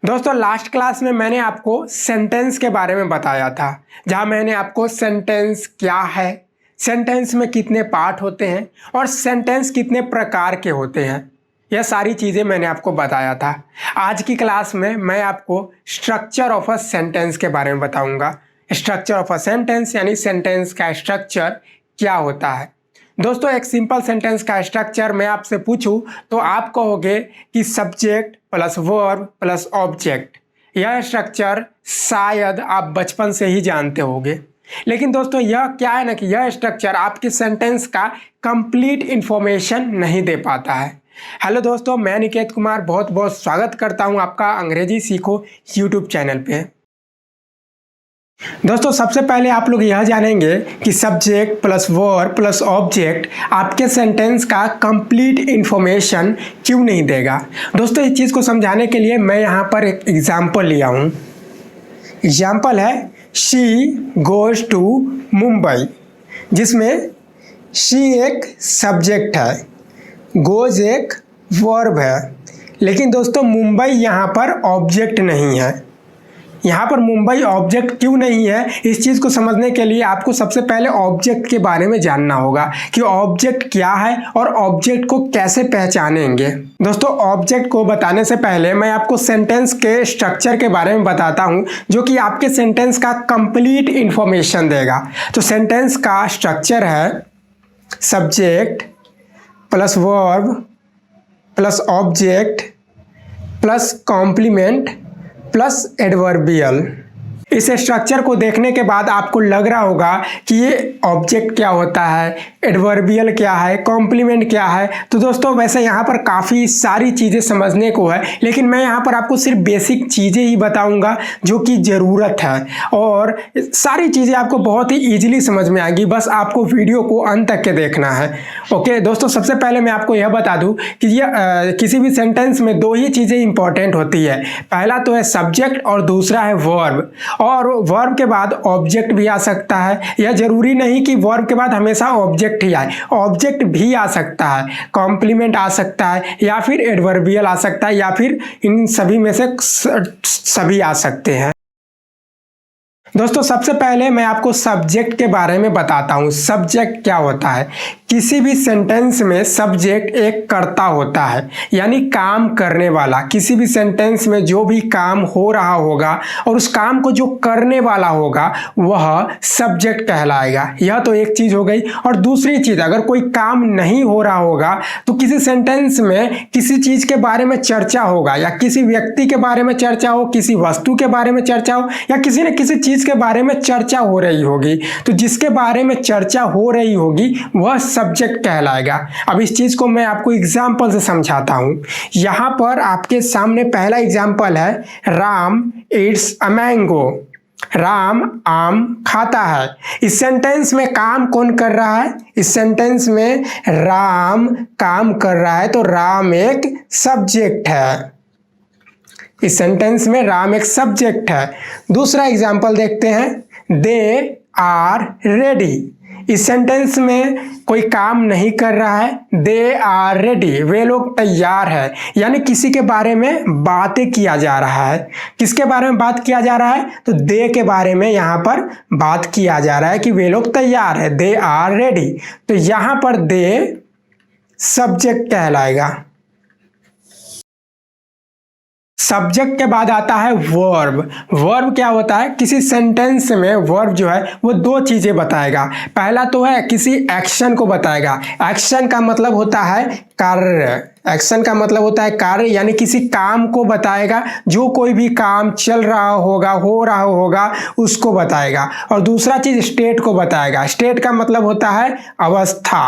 दोस्तों last class में मैंने आपको सेंटेंस के बारे में बताया था, जहां मैंने आपको सेंटेंस क्या है, सेंटेंस में कितने पार्ट होते हैं और सेंटेंस कितने प्रकार के होते हैं, यह सारी चीज़ें मैंने आपको बताया था। आज की क्लास में मैं आपको स्ट्रक्चर ऑफ अ सेंटेंस के बारे में बताऊंगा। स्ट्रक्चर ऑफ अ सेंटेंस यानी सेंटेंस का स्ट्रक्चर क्या होता है। दोस्तों एक सिंपल सेंटेंस का स्ट्रक्चर मैं आपसे पूछूं तो आप कहोगे कि subject plus verb plus object. यह स्ट्रक्चर शायद आप बचपन से ही जानते होंगे, लेकिन दोस्तों यह क्या है ना कि यह स्ट्रक्चर आपके सेंटेंस का कंप्लीट इंफॉर्मेशन नहीं दे पाता है। हेलो दोस्तों, मैं निकेत कुमार बहुत बहुत स्वागत करता हूं आपका अंग्रेजी सीखो यूट्यूब चैनल पे। दोस्तों सबसे पहले आप लोग यह जानेंगे कि subject plus verb plus object आपके सेंटेंस का कंप्लीट इंफॉर्मेशन क्यों नहीं देगा। दोस्तों इस चीज़ को समझाने के लिए मैं यहाँ पर एक एग्जाम्पल लिया हूँ। एग्जाम्पल है शी गोज टू मुंबई, जिसमें शी एक सब्जेक्ट है, गोज एक वर्ब है, लेकिन दोस्तों मुंबई यहाँ पर ऑब्जेक्ट नहीं है। यहाँ पर मुंबई ऑब्जेक्ट क्यों नहीं है, इस चीज़ को समझने के लिए आपको सबसे पहले ऑब्जेक्ट के बारे में जानना होगा कि ऑब्जेक्ट क्या है और ऑब्जेक्ट को कैसे पहचानेंगे। दोस्तों ऑब्जेक्ट को बताने से पहले मैं आपको सेंटेंस के स्ट्रक्चर के बारे में बताता हूँ, जो कि आपके सेंटेंस का कंप्लीट इंफॉर्मेशन देगा। तो सेंटेंस का स्ट्रक्चर है subject plus verb plus object plus complement plus adverbial. इस स्ट्रक्चर को देखने के बाद आपको लग रहा होगा कि ये ऑब्जेक्ट क्या होता है, एडवर्बियल क्या है, कॉम्प्लीमेंट क्या है। तो दोस्तों वैसे यहाँ पर काफ़ी सारी चीज़ें समझने को है, लेकिन मैं यहाँ पर आपको सिर्फ बेसिक चीज़ें ही बताऊँगा जो कि ज़रूरत है, और सारी चीज़ें आपको बहुत ही ईजिली समझ में आएगी। बस आपको वीडियो को अंत तक के देखना है। ओके दोस्तों, सबसे पहले मैं आपको यह बता दूँ कि ये किसी भी सेंटेंस में दो ही चीज़ें इंपॉर्टेंट होती है। पहला तो है सब्जेक्ट और दूसरा है वर्ब। और वर्ब के बाद ऑब्जेक्ट भी आ सकता है। यह जरूरी नहीं कि वर्ब के बाद हमेशा ऑब्जेक्ट ही आए, ऑब्जेक्ट भी आ सकता है, कॉम्प्लीमेंट आ सकता है, या फिर एडवर्बियल आ सकता है, या फिर इन सभी में से सभी आ सकते हैं। दोस्तों सबसे पहले मैं आपको सब्जेक्ट के बारे में बताता हूँ। सब्जेक्ट क्या होता है? किसी भी सेंटेंस में सब्जेक्ट एक कर्ता होता है, यानी काम करने वाला। किसी भी सेंटेंस में जो भी काम हो रहा होगा और उस काम को जो करने वाला होगा वह सब्जेक्ट कहलाएगा। यह तो एक चीज़ हो गई। और दूसरी चीज़, अगर कोई काम नहीं हो रहा होगा तो किसी सेंटेंस में किसी चीज़ के बारे में चर्चा होगा, या किसी व्यक्ति के बारे में चर्चा हो, किसी वस्तु के बारे में चर्चा हो, या किसी न किसी चीज़ के बारे में चर्चा हो रही होगी, तो जिसके बारे में चर्चा हो रही होगी वह सब्जेक्ट कहलाएगा। अब इस चीज को मैं आपको एग्जांपल से समझाता हूं। यहां पर आपके सामने पहला एग्जांपल है Ram Yeats a mango. Ram आम खाता है। इस सेंटेंस में काम कौन कर रहा है? इस सेंटेंस में राम काम कर रहा है, तो राम एक सब्जेक्ट है। इस सेंटेंस में राम एक सब्जेक्ट है। दूसरा एग्जाम्पल देखते हैं, दे आर रेडी। इस सेंटेंस में कोई काम नहीं कर रहा है, दे आर रेडी, वे लोग तैयार है, यानी किसी के बारे में बातें किया जा रहा है। किसके बारे में बात किया जा रहा है? तो दे के बारे में यहाँ पर बात किया जा रहा है कि वे लोग तैयार है, दे आर रेडी। तो यहाँ पर दे सब्जेक्ट कहलाएगा। सब्जेक्ट के बाद आता है वर्ब। वर्ब क्या होता है? किसी सेंटेंस में वर्ब जो है वो दो चीजें बताएगा। पहला तो है किसी एक्शन को बताएगा। एक्शन का मतलब होता है कार्य। एक्शन का मतलब होता है कार्य, यानी किसी काम को बताएगा, जो कोई भी काम चल रहा होगा, हो रहा होगा, उसको बताएगा। और दूसरा चीज स्टेट को बताएगा। स्टेट का मतलब होता है अवस्था,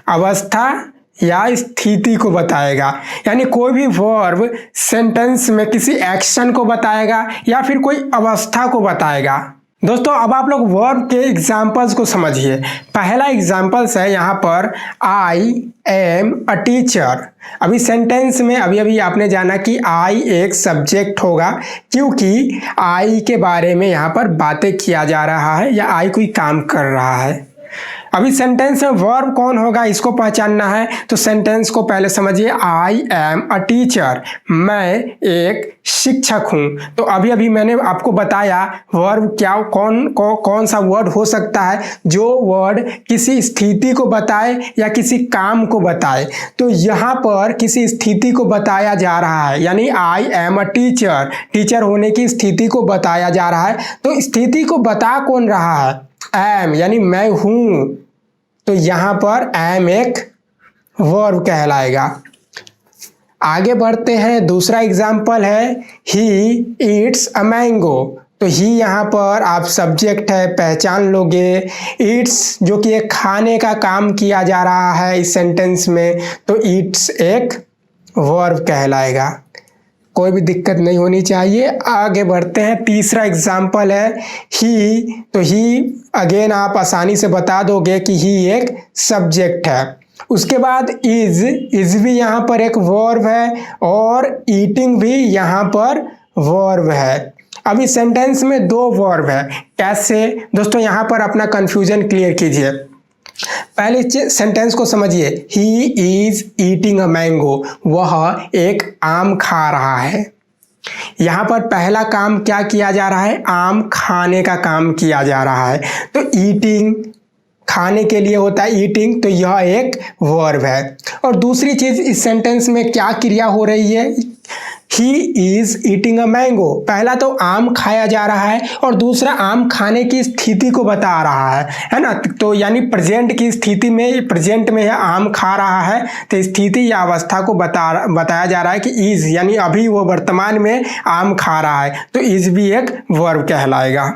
अवस्था या स्थिति को बताएगा। यानी कोई भी वर्ब सेंटेंस में किसी एक्शन को बताएगा या फिर कोई अवस्था को बताएगा। दोस्तों अब आप लोग वर्ब के एग्जाम्पल्स को समझिए। पहला एग्जाम्पल्स है यहाँ पर आई एम अ टीचर। अभी सेंटेंस में अभी आपने जाना कि आई एक सब्जेक्ट होगा, क्योंकि आई के बारे में यहाँ पर बातें किया जा रहा है या आई कोई काम कर रहा है। अभी सेंटेंस में वर्ब कौन होगा इसको पहचानना है, तो सेंटेंस को पहले समझिए। आई एम अ टीचर, मैं एक शिक्षक हूँ। तो अभी अभी मैंने आपको बताया वर्ब क्या कौन सा वर्ड हो सकता है जो वर्ड किसी स्थिति को बताए या किसी काम को बताए। तो यहाँ पर किसी स्थिति को बताया जा रहा है, यानी I am a teacher, teacher होने की स्थिति को बताया जा रहा है। तो स्थिति को बता कौन रहा है, एम यानी मैं हूं, तो यहां पर एम एक वर्ब कहलाएगा। आगे बढ़ते हैं, दूसरा एग्जाम्पल है ही ईट्स अ मैंगो। तो ही यहाँ पर आप सब्जेक्ट है, पहचान लोगे। ईट्स जो कि एक खाने का काम किया जा रहा है इस सेंटेंस में, तो ईट्स एक वर्ब कहलाएगा। कोई भी दिक्कत नहीं होनी चाहिए। आगे बढ़ते हैं, तीसरा एग्जाम्पल है ही। तो ही अगेन आप आसानी से बता दोगे कि ही एक सब्जेक्ट है। उसके बाद इज भी यहाँ पर एक वर्ब है और ईटिंग भी यहाँ पर वर्ब है। अब इस सेंटेंस में दो वर्ब है। कैसे दोस्तों, यहाँ पर अपना कंफ्यूजन क्लियर कीजिए। पहले सेंटेंस को समझिए, he is eating a mango, वह एक आम खा रहा है। यहाँ पर पहला काम क्या किया जा रहा है, आम खाने का काम किया जा रहा है। तो ईटिंग खाने के लिए होता है ईटिंग, तो यह एक वर्ब है। और दूसरी चीज इस सेंटेंस में क्या क्रिया हो रही है, he is eating a mango. पहला तो आम खाया जा रहा है और दूसरा आम खाने की स्थिति को बता रहा है ना। तो यानी प्रेजेंट की स्थिति में, प्रेजेंट में यह आम खा रहा है, तो स्थिति या अवस्था को बताया जा रहा है कि इज यानी अभी वो वर्तमान में आम खा रहा है, तो इज भी एक वर्ब कहलाएगा।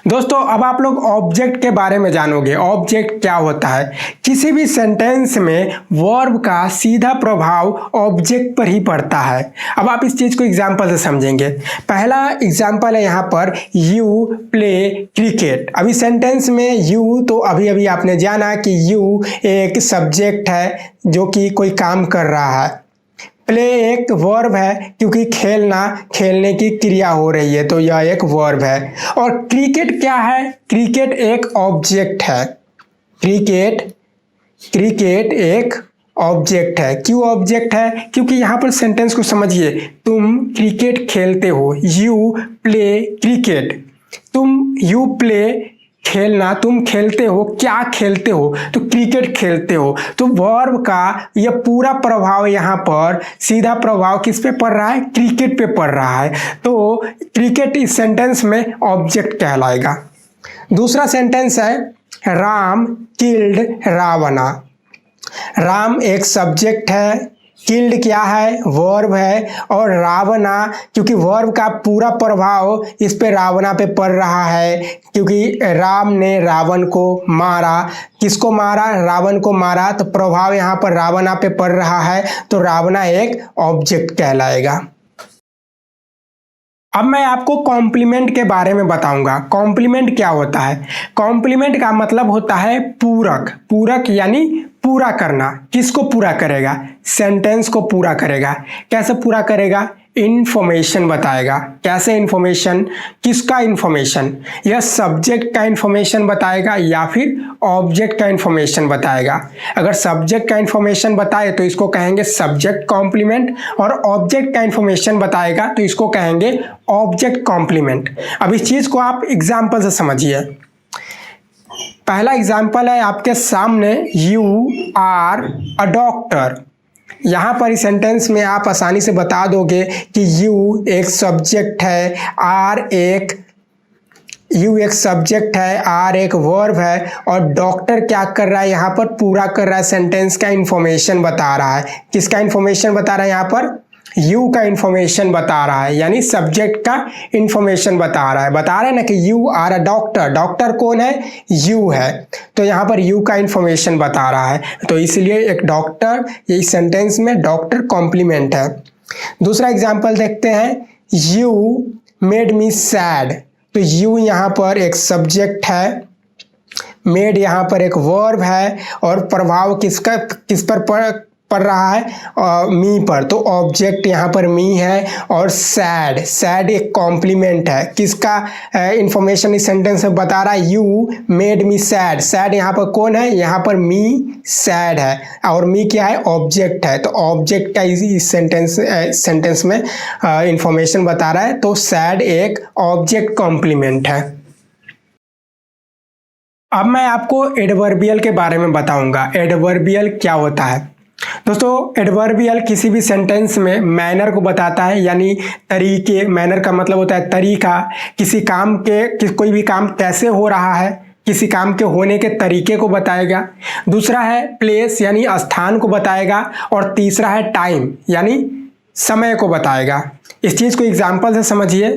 दोस्तों अब आप लोग ऑब्जेक्ट के बारे में जानोगे। ऑब्जेक्ट क्या होता है, किसी भी सेंटेंस में वर्ब का सीधा प्रभाव ऑब्जेक्ट पर ही पड़ता है। अब आप इस चीज को एग्जांपल से समझेंगे। पहला एग्जांपल है यहाँ पर, यू प्ले क्रिकेट। अभी सेंटेंस में यू, तो अभी अभी आपने जाना कि यू एक सब्जेक्ट है जो कि कोई काम कर रहा है। प्ले एक वर्ब है क्योंकि खेलना, खेलने की क्रिया हो रही है, तो यह एक वर्ब है। और क्रिकेट क्या है, क्रिकेट एक ऑब्जेक्ट है। क्रिकेट एक ऑब्जेक्ट है। क्यों ऑब्जेक्ट है, क्योंकि यहाँ पर सेंटेंस को समझिए, तुम क्रिकेट खेलते हो, you play cricket. You play खेलना, तुम खेलते हो, क्या खेलते हो, तो क्रिकेट खेलते हो। तो वर्ब का यह पूरा प्रभाव यहाँ पर सीधा प्रभाव किस पे पड़ रहा है, क्रिकेट पे पड़ रहा है। तो क्रिकेट इस सेंटेंस में ऑब्जेक्ट कहलाएगा। दूसरा सेंटेंस है, राम किल्ड रावणा। राम एक सब्जेक्ट है, किल्ड क्या है, वर्ब है, और रावणा क्योंकि वर्ब का पूरा प्रभाव इस पे रावणा पे पड़ रहा है, क्योंकि राम ने रावण को मारा। किसको मारा, रावण को मारा, तो प्रभाव यहाँ पर रावणा पे पड़ रहा है, तो रावणा एक ऑब्जेक्ट कहलाएगा। अब मैं आपको कॉम्प्लीमेंट के बारे में बताऊंगा। कॉम्प्लीमेंट क्या होता है, कॉम्प्लीमेंट का मतलब होता है पूरक। पूरक यानी पूरा करना। किसको पूरा करेगा, सेंटेंस को पूरा करेगा। कैसे पूरा करेगा, इंफॉर्मेशन बताएगा। कैसे इंफॉर्मेशन, किसका इंफॉर्मेशन, यह सब्जेक्ट का इंफॉर्मेशन बताएगा या फिर ऑब्जेक्ट का इंफॉर्मेशन बताएगा। अगर सब्जेक्ट का इंफॉर्मेशन बताए तो इसको कहेंगे सब्जेक्ट कॉम्प्लीमेंट, और ऑब्जेक्ट का इंफॉर्मेशन बताएगा तो इसको कहेंगे ऑब्जेक्ट कॉम्प्लीमेंट। अब इस चीज को आप एग्जाम्पल से समझिए। पहला एग्जाम्पल है आपके सामने, यू आर अ डॉक्टर। यहाँ पर इस सेंटेंस में आप आसानी से बता दोगे कि यू एक सब्जेक्ट है, यू एक सब्जेक्ट है, आर एक वर्ब है, और डॉक्टर क्या कर रहा है, यहाँ पर पूरा कर रहा है, सेंटेंस का इंफॉर्मेशन बता रहा है। किसका इंफॉर्मेशन बता रहा है, यहाँ पर यू का इंफॉर्मेशन बता रहा है, यानी सब्जेक्ट का इंफॉर्मेशन बता रहा है ना कि you are a doctor. Doctor कौन है, यू है, तो यहाँ पर यू का इंफॉर्मेशन बता रहा है, तो इसलिए एक डॉक्टर, ये इस सेंटेंस में डॉक्टर कॉम्प्लीमेंट है। दूसरा एग्जाम्पल देखते हैं, यू मेड मी सैड। तो यू यहाँ पर एक सब्जेक्ट है, मेड यहाँ पर एक वर्ब है, और प्रभाव किस पर पढ़ रहा है मी पर, तो ऑब्जेक्ट यहाँ पर मी है। और सैड, सैड एक कॉम्प्लीमेंट है, किसका इंफॉर्मेशन इस सेंटेंस में बता रहा है, you made me sad. Sad यहाँ पर कौन है, यहाँ पर मी सैड है, और मी क्या है, ऑब्जेक्ट है। तो ऑब्जेक्ट का इस सेंटेंस में इंफॉर्मेशन बता रहा है, तो सैड एक ऑब्जेक्ट कॉम्प्लीमेंट है। अब मैं आपको एडवर्बियल के बारे में बताऊंगा। एडवर्बियल क्या होता है दोस्तों? एडवर्बियल किसी भी सेंटेंस में मैनर को बताता है, यानी तरीके। मैनर का मतलब होता है तरीका, किसी काम के कोई भी काम कैसे हो रहा है, किसी काम के होने के तरीके को बताएगा। दूसरा है प्लेस, यानी स्थान को बताएगा। और तीसरा है टाइम, यानी समय को बताएगा। इस चीज़ को एग्जाम्पल से समझिए।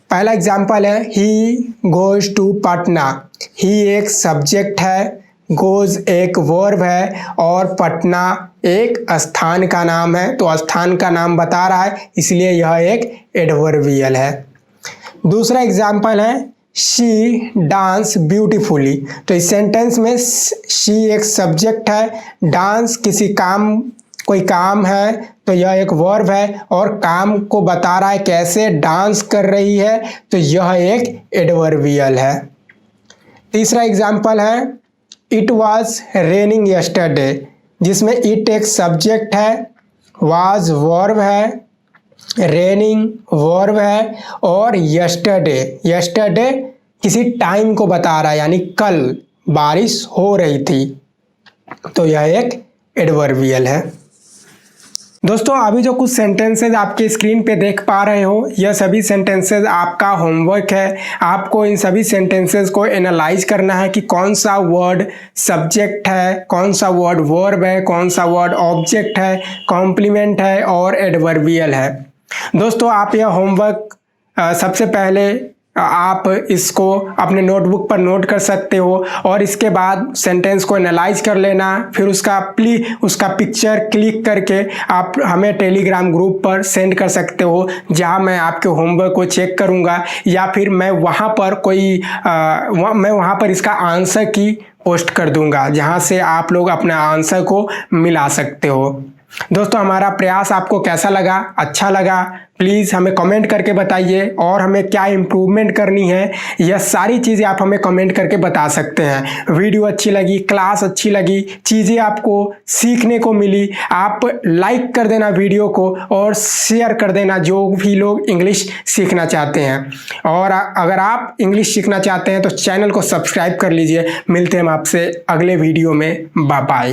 पहला एग्जाम्पल है ही गोज टू पटना। ही एक सब्जेक्ट है, गोज एक वर्ब है, और पटना एक स्थान का नाम है। तो स्थान का नाम बता रहा है, इसलिए यह एक एडवर्बियल है। दूसरा एग्जाम्पल है शी डांस ब्यूटीफुली। तो इस सेंटेंस में शी एक सब्जेक्ट है, डांस कोई काम है, तो यह एक वर्ब है, और काम को बता रहा है कैसे डांस कर रही है, तो यह एक एडवर्बियल है। तीसरा एग्जाम्पल है इट वॉज रेनिंग यस्टरडे, जिसमें इट एक सब्जेक्ट है, वाज वर्ब है, रेनिंग वर्ब है, और यस्टरडे किसी टाइम को बता रहा है, यानी कल बारिश हो रही थी, तो यह एक एडवर्बियल है। दोस्तों अभी जो कुछ सेंटेंसेज आपके स्क्रीन पे देख पा रहे हो, यह सभी सेंटेंसेज आपका होमवर्क है। आपको इन सभी सेंटेंसेज को एनालाइज करना है कि कौन सा वर्ड सब्जेक्ट है, कौन सा वर्ड वर्ब है, कौन सा वर्ड ऑब्जेक्ट है, कॉम्प्लीमेंट है और एडवर्बियल है। दोस्तों आप यह होमवर्क सबसे पहले आप इसको अपने नोटबुक पर नोट कर सकते हो, और इसके बाद सेंटेंस को एनालाइज कर लेना। फिर उसका पिक्चर क्लिक करके आप हमें टेलीग्राम ग्रुप पर सेंड कर सकते हो, जहां मैं आपके होमवर्क को चेक करूंगा, या फिर मैं वहां पर इसका आंसर की पोस्ट कर दूंगा, जहां से आप लोग अपना आंसर को मिला सकते हो। दोस्तों हमारा प्रयास आपको कैसा लगा? अच्छा लगा? प्लीज़ हमें कमेंट करके बताइए, और हमें क्या इम्प्रूवमेंट करनी है, यह सारी चीज़ें आप हमें कमेंट करके बता सकते हैं। वीडियो अच्छी लगी, क्लास अच्छी लगी, चीज़ें आपको सीखने को मिली, आप लाइक कर देना वीडियो को, और शेयर कर देना जो भी लोग इंग्लिश सीखना चाहते हैं। और अगर आप इंग्लिश सीखना चाहते हैं तो चैनल को सब्सक्राइब कर लीजिए। मिलते हैं हम आपसे अगले वीडियो में। Bye bye.